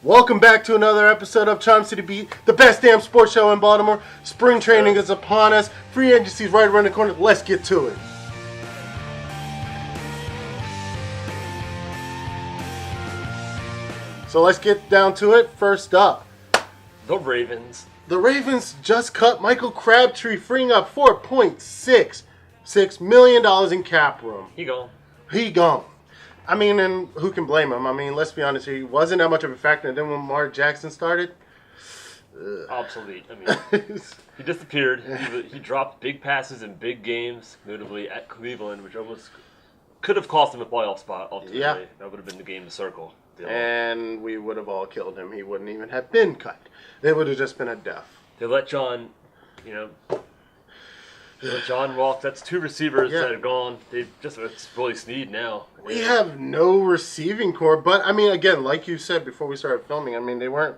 Welcome back to another episode of Charm City Beat, the best damn sports show in Baltimore. Spring training is upon us. Free agency is right around the corner. Let's get to it. So let's get down to it. First up, the Ravens. The Ravens just cut Michael Crabtree, freeing up $4.66 million in cap room. He gone. I mean, and who can blame him? I mean, let's be honest here. He wasn't that much of a factor. And then when Lamar Jackson started... Obsolete. I mean, he disappeared. He dropped big passes in big games, notably at Cleveland, which almost could have cost him a playoff spot, ultimately. Yeah. That would have been the game to circle. And we would have all killed him. He wouldn't even have been cut. It would have just been a death. They let John, John walk. That's two receivers that are gone. It's really Snead now. We have no receiving core, but I mean, again, like you said before we started filming, I mean, they weren't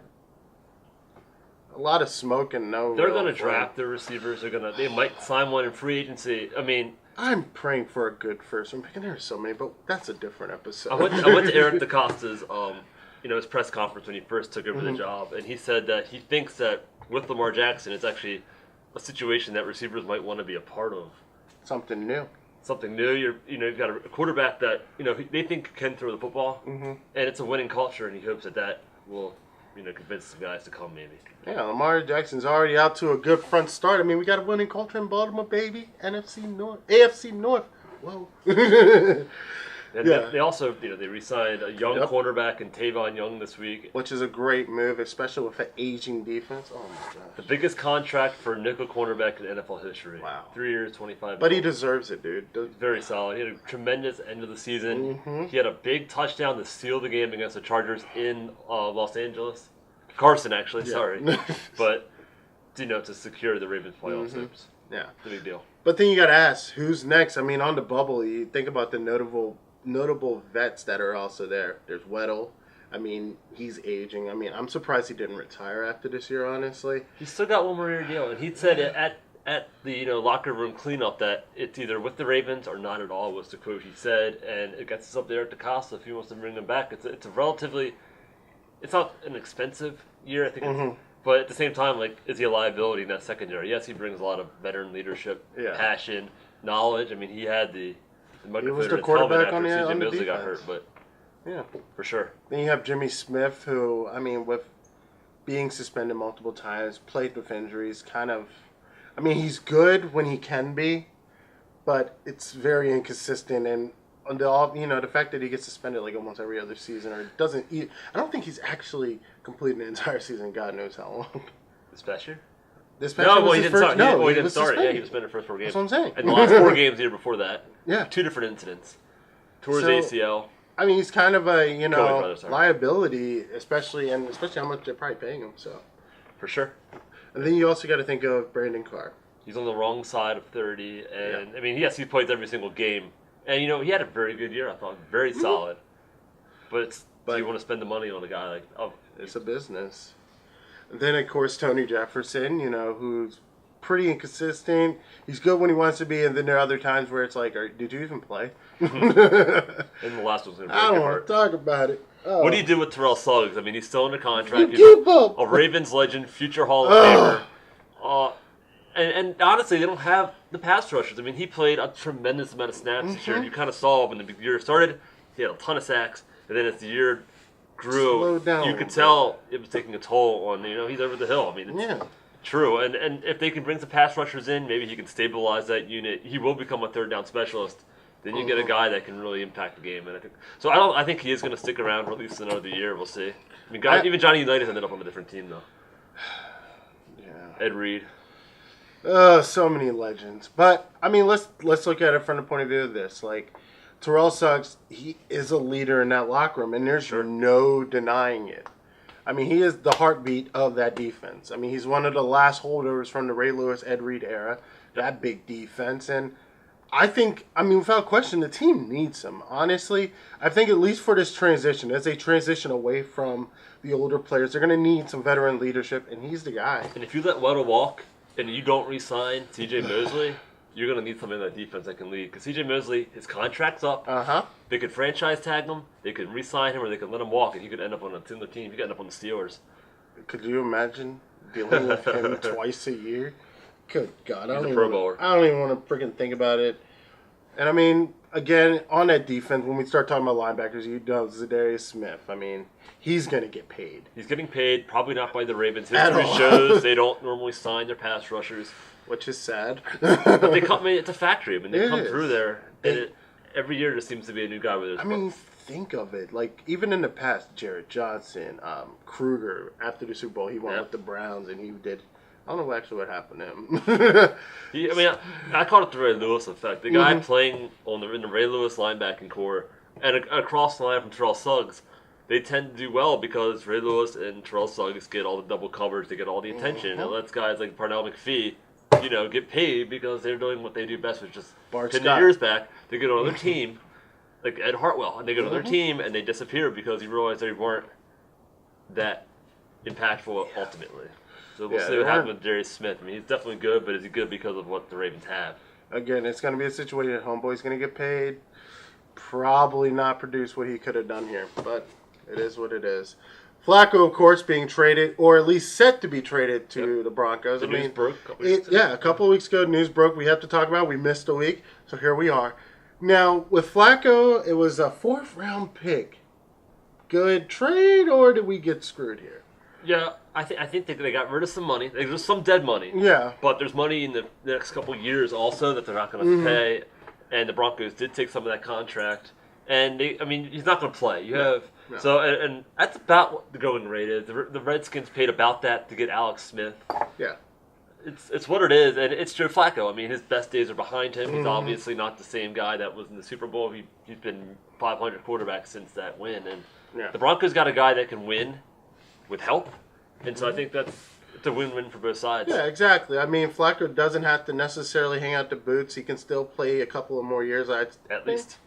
a lot of smoke and no. They're going to draft their receivers. They might sign one in free agency. I mean, I'm praying for a good first one. There are so many, but that's a different episode. I went to Eric DeCosta's, his press conference when he first took over the job, and he said that he thinks that with Lamar Jackson, it's actually a situation that receivers might want to be a part of. Something new. You've got a quarterback that they think can throw the football, and it's a winning culture, and he hopes that will convince some guys to come maybe. Yeah, Lamar Jackson's already out to a good front start. I mean, we got a winning culture in Baltimore, baby. AFC North. Whoa. And they also, they re-signed a young cornerback in Tavon Young this week. Which is a great move, especially with an aging defense. Oh, my gosh. The biggest contract for a nickel cornerback in NFL history. Wow. 3 years, $25 But he deserves it, dude. Very solid. He had a tremendous end of the season. He had a big touchdown to seal the game against the Chargers in Los Angeles. Carson, actually, sorry. But, to secure the Ravens playoff hopes. Yeah. It's a big deal. But then you got to ask, who's next? I mean, on the bubble, you think about the notable vets that are also there. There's Weddle. I mean, he's aging. I mean, I'm surprised he didn't retire after this year, honestly. He's still got one more year deal, and he said at the locker room cleanup that it's either with the Ravens or not at all was the quote he said, and it gets us up there at DeCosta if he wants to bring them back. It's a relatively, it's not an expensive year, I think, but at the same time, is he a liability in that secondary? Yes, he brings a lot of veteran leadership, passion, knowledge. I mean, he had the he was the quarterback on the defense. Got hurt, but yeah, for sure. Then you have Jimmy Smith, who, I mean, with being suspended multiple times, played with injuries, he's good when he can be, but it's very inconsistent. And the fact that he gets suspended almost every other season, or doesn't eat, I don't think he's actually completed an entire season. God knows how long. This past year? He didn't start. No, he didn't start. Yeah, he was suspended the first 4 games. That's what I'm saying. And the last 4 games the year before that. Yeah. 2 different incidents. Tore his ACL. I mean, he's kind of a, liability, especially how much they're probably paying him, so. For sure. And then you also got to think of Brandon Carr. He's on the wrong side of 30, and, I mean, yes, he plays every single game. And, he had a very good year, I thought. Very solid. But do you want to spend the money on a guy It's a business. And then, of course, Tony Jefferson, who's pretty inconsistent. He's good when he wants to be, and then there are other times where it's like, did you even play? And the last one's going to break I don't want to talk about it. Oh. What do you do with Terrell Suggs? I mean, he's still under contract. He's a Ravens legend, future Hall of Famer. And honestly, they don't have the pass rushers. I mean, he played a tremendous amount of snaps this year. You kind of saw when the year started, he had a ton of sacks, and then as the year grew, you could tell it was taking a toll on, he's over the hill. I mean, it's true. And if they can bring some pass rushers in, maybe he can stabilize that unit. He will become a third down specialist. Then you get a guy that can really impact the game. And I think he is going to stick around for at least another year. We'll see. I mean, even Johnny Unitas ended up on a different team, though. Yeah. Ed Reed. So many legends. But, I mean, let's look at it from the point of view of this. Terrell Suggs, he is a leader in that locker room, and there's no denying it. I mean, he is the heartbeat of that defense. I mean, he's one of the last holdovers from the Ray Lewis, Ed Reed era, that big defense. And I think, without question, the team needs him. Honestly, I think at least for this transition, as they transition away from the older players, they're going to need some veteran leadership, and he's the guy. And if you let Weddle walk and you don't re-sign TJ Mosley, you're going to need somebody in that defense that can lead. Because C.J. Mosley, his contract's up. They could franchise tag him, they could re-sign him, or they could let him walk, and he could end up on a similar team. He could end up on the Steelers. Could you imagine dealing with him twice a year? Good God, I don't even want to freaking think about it. And I mean, again, on that defense, when we start talking about linebackers, you know, Zadarius Smith. I mean, he's going to get paid. He's getting paid, probably not by the Ravens. History shows they don't normally sign their pass rushers, which is sad. But they come. I mean, it's a factory. I mean, they come through there, and every year there seems to be a new guy with his. I mean, think of it. Like, even in the past, Jared Johnson, Kruger, after the Super Bowl, he won with the Browns, and he did. I don't know actually what happened to him. I call it the Ray Lewis effect. The guy playing in the Ray Lewis linebacking core and across the line from Terrell Suggs, they tend to do well because Ray Lewis and Terrell Suggs get all the double coverage, they get all the attention. It lets guys like Parnell McPhee, get paid because they're doing what they do best, which is pin their ears back. They get on another team, like Ed Hartwell, and they go to another team and they disappear because you realize they weren't that impactful ultimately. So we'll see what happens with Darius Smith. I mean, he's definitely good, but is he good because of what the Ravens have? Again, it's going to be a situation that Homeboy's going to get paid. Probably not produce what he could have done here, but it is what it is. Flacco, of course, being traded, or at least set to be traded to the Broncos. The news broke a couple weeks ago. Yeah, a couple of weeks ago, news broke. We have to talk about it. We missed a week, so here we are. Now, with Flacco, it was a 4th-round pick. Good trade, or did we get screwed here? Yeah, I think they got rid of some money. There's some dead money. Yeah. But there's money in the next couple of years also that they're not going to pay. And the Broncos did take some of that contract. And, he's not going to play. You have... No. So, and that's about what the going rate is. The Redskins paid about that to get Alex Smith. Yeah. It's what it is, and it's Joe Flacco. I mean, his best days are behind him. He's obviously not the same guy that was in the Super Bowl. He's been 500 quarterback since that win. And the Broncos got a guy that can win with help, and so I think it's a win-win for both sides. Yeah, exactly. I mean, Flacco doesn't have to necessarily hang out the boots. He can still play a couple of more years. At least.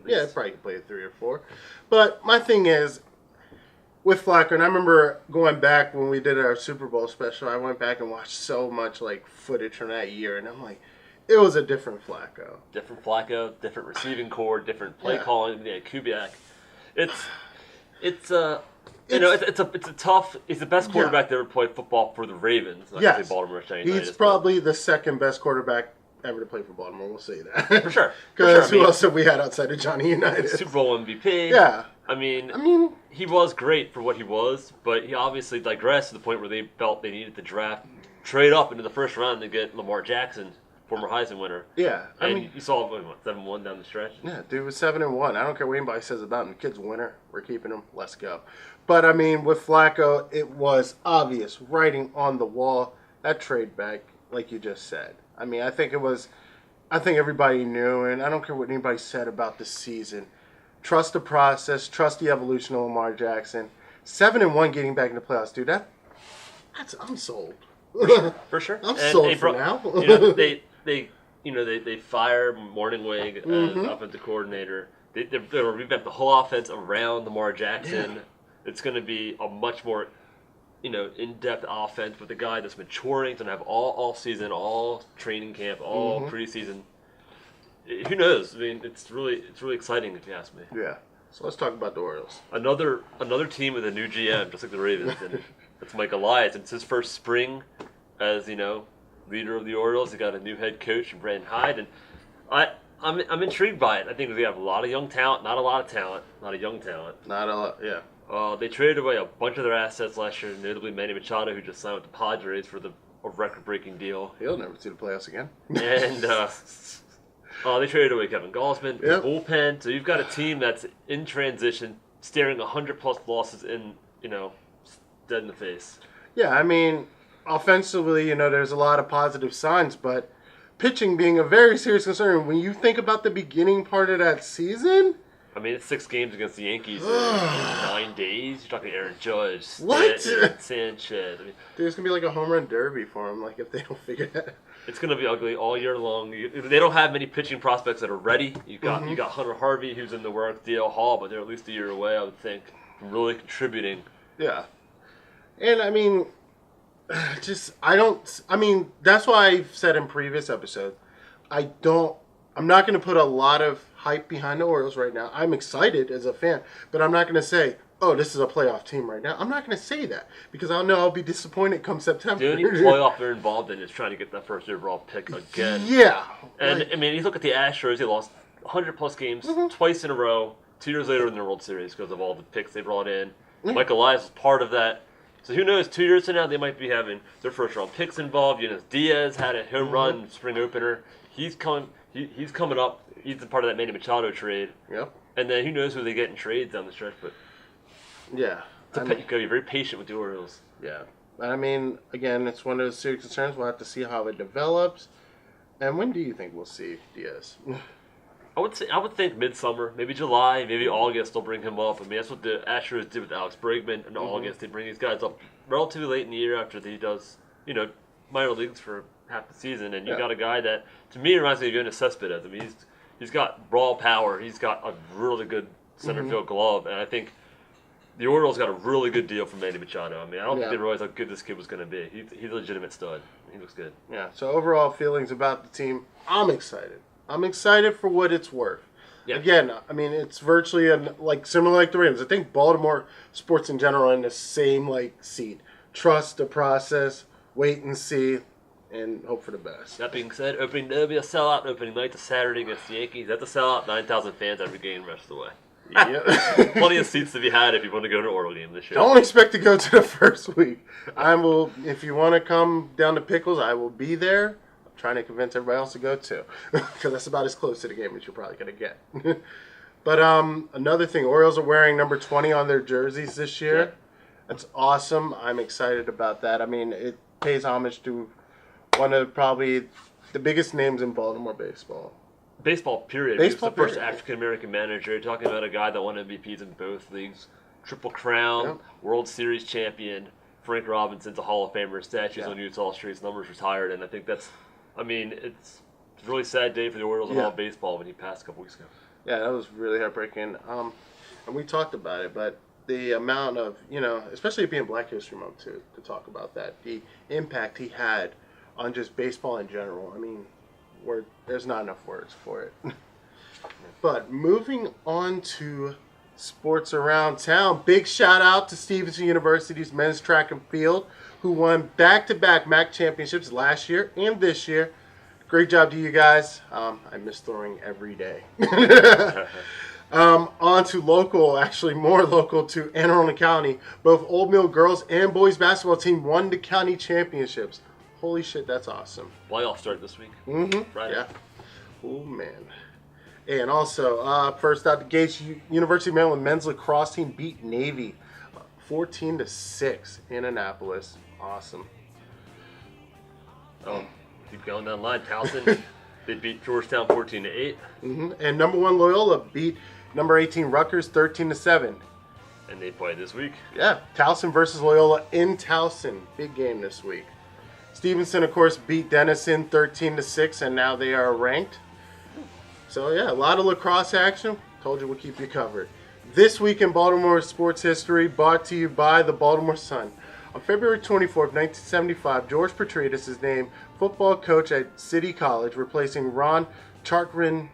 Yeah, probably can play 3 or 4. But my thing is, with Flacco, and I remember going back when we did our Super Bowl special, I went back and watched so much footage from that year, and I'm like, it was a different Flacco. Different Flacco, different receiving core, different play calling. Yeah, Kubiak. It's a tough. He's the best quarterback that ever played football for the Ravens. Yes, Baltimore. He's probably the second best quarterback ever to play for Baltimore. We'll say that for sure. Because who else have we had outside of Johnny Unitas? Super Bowl MVP. Yeah. I mean, he was great for what he was, but he obviously digressed to the point where they felt they needed to trade up into the first round to get Lamar Jackson, former Heisman winner. Yeah, you saw 7-1 down the stretch. Yeah, dude was 7-1. I don't care what anybody says about him. The kid's a winner. We're keeping him. Let's go. But I mean, with Flacco, it was obvious, writing on the wall. That trade back, like you just said. I mean, I think everybody knew, and I don't care what anybody said about the season. Trust the process. Trust the evolution of Lamar Jackson. 7-1 getting back in the playoffs, dude. I'm sold. For sure. I'm sold for now. They fire Morningwig as offensive coordinator. They're going to revamp the whole offense around Lamar Jackson. Yeah. It's going to be a much more, in-depth offense with a guy that's maturing. It's going to have all season, all training camp, all preseason. Who knows? I mean, it's really exciting if you ask me. Yeah. So let's talk about the Orioles. Another team with a new GM, just like the Ravens, and that's Mike Elias. It's his first spring as leader of the Orioles. He got a new head coach, Brandon Hyde, and I'm intrigued by it. I think we have a lot of young talent, not a lot of talent, a lot of young talent. Not a lot, yeah. They traded away a bunch of their assets last year, notably Manny Machado, who just signed with the Padres for a record-breaking deal. He'll never see the playoffs again. And they traded away Kevin Gausman, the bullpen. So you've got a team that's in transition, staring 100-plus losses dead in the face. Yeah, I mean, offensively, there's a lot of positive signs, but pitching being a very serious concern. When you think about the beginning part of that season... I mean, it's 6 games against the Yankees in 9 days. You're talking Aaron Judge, Sanchez. I mean, there's going to be like a home run derby for him, if they don't figure that out. It's going to be ugly all year long. They don't have many pitching prospects that are ready. You got Hunter Harvey, who's in the works, DL Hall, but they're at least a year away, I would think, from really contributing. Yeah. And, I mean, that's why I've said in previous episodes, I'm not going to put a lot of hype behind the Orioles right now. I'm excited as a fan, but I'm not going to say, oh, this is a playoff team right now. I'm not going to say that because I know I'll be disappointed come September. The only playoff they're involved in is trying to get that first overall pick again. Yeah. And, I mean, you look at the Astros, they lost 100-plus games twice in a row, 2 years later in the World Series because of all the picks they brought in. Michael Elias was part of that. So who knows, 2 years from now, they might be having their first-round picks involved. Diaz had a home run spring opener. He's coming up. He's a part of that Manny Machado trade. Yep. And then who knows who they get in trades down the stretch. But yeah. You got to be very patient with the Orioles. Yeah. I mean, again, it's one of those serious concerns. We'll have to see how it develops. And when do you think we'll see Diaz? I would think midsummer, maybe July, maybe August. They'll bring him up. I mean, that's what the Astros did with Alex Bregman in August. They bring these guys up relatively late in the year after he does, minor leagues for half the season. And you got a guy that, to me, reminds me of Yoenis Cespedes. I mean, he's got raw power. He's got a really good center field glove, and I think the Orioles got a really good deal from Manny Machado. I mean, I don't think they realized how good this kid was going to be. He's a legitimate stud. He looks good. Yeah. So overall feelings about the team, I'm excited. I'm excited for what it's worth. Yeah. Again, I mean, it's virtually similar like the Rams. I think Baltimore sports in general are in the same seat. Trust the process, wait and see, and hope for the best. That being said, there'll be a sellout opening night to Saturday against the Yankees. That's a sellout, 9,000 fans every game the rest of the way. Yeah. Plenty of seats to be had if you want to go to an Oriole game this year. Don't expect to go to the first week. If you want to come down to Pickles, I will be there. I'm trying to convince everybody else to go too, because that's about as close to the game as you're probably going to get. But another thing, Orioles are wearing number 20 on their jerseys this year. Yeah. That's awesome. I'm excited about that. I mean, it pays homage to one of probably the biggest names in Baltimore baseball. Baseball, period. He was the first African-American manager. You're talking about a guy that won MVPs in both leagues. Triple Crown, World Series champion. Frank Robinson's a Hall of Famer. Statues on Utah streets. Numbers retired. And I think it's a really sad day for the Orioles and all baseball when he passed a couple weeks ago. Yeah, that was really heartbreaking. And we talked about it, but the amount of, especially it being Black History Month too, to talk about that, the impact he had on just baseball in general. I mean, there's not enough words for it. But moving on to sports around town, big shout out to Stevenson University's men's track and field, who won back-to-back MAC championships last year and this year. Great job to you guys. I miss throwing every day. On to more local to Anne Arundel County. Both Old Mill girls and boys basketball team won the county championships. Holy shit, that's awesome. Playoffs start this week. Friday. Yeah. Oh, man. And also, first out the gates, University of Maryland men's lacrosse team beat Navy 14-6 in Annapolis. Awesome. Oh, keep going down the line. Towson, they beat Georgetown 14-8. And number 1 Loyola beat number 18 Rutgers 13-7. And they play this week. Yeah, Towson versus Loyola in Towson. Big game this week. Stevenson, of course, beat Denison 13-6, and now they are ranked. So, yeah, a lot of lacrosse action. Told you we'll keep you covered. This week in Baltimore sports history, brought to you by the Baltimore Sun. On February 24th, 1975, George Petridis is named football coach at City College, replacing Ron Chartran.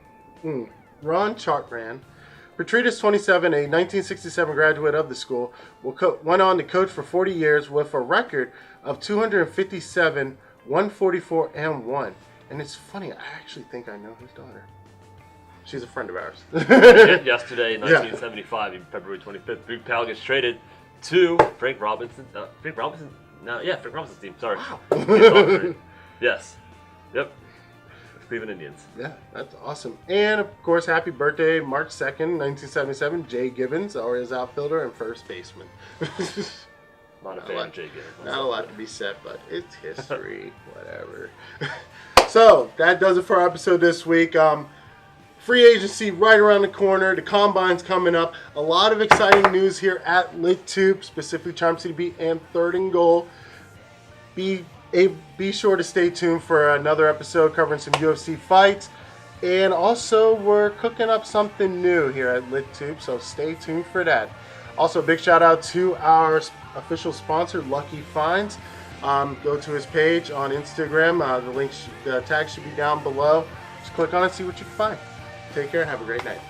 Petridis, 27, a 1967 graduate of the school, went on to coach for 40 years with a record of 257, 144, and 1. And it's funny, I actually think I know his daughter. She's a friend of ours. Yesterday, in 1975, February 25th, Big Pal gets traded to Frank Robinson. Frank Robinson's team. Sorry. Wow. Yes. Yep. Cleveland Indians. Yeah, that's awesome. And, of course, happy birthday, March 2nd, 1977, Jay Gibbons, Orioles outfielder and first baseman. Not a fan of Jay Gibbons. Not a lot to be said, but it's history. Whatever. So, that does it for our episode this week. Free agency right around the corner. The combine's coming up. A lot of exciting news here at LitTube, specifically Charm City Beat and Third and Goal. Be sure to stay tuned for another episode covering some UFC fights. And also, we're cooking up something new here at LitTube, so stay tuned for that. Also, big shout out to our official sponsor, Lucky Finds. Go to his page on Instagram. The tag should be down below. Just click on it, see what you can find. Take care and have a great night.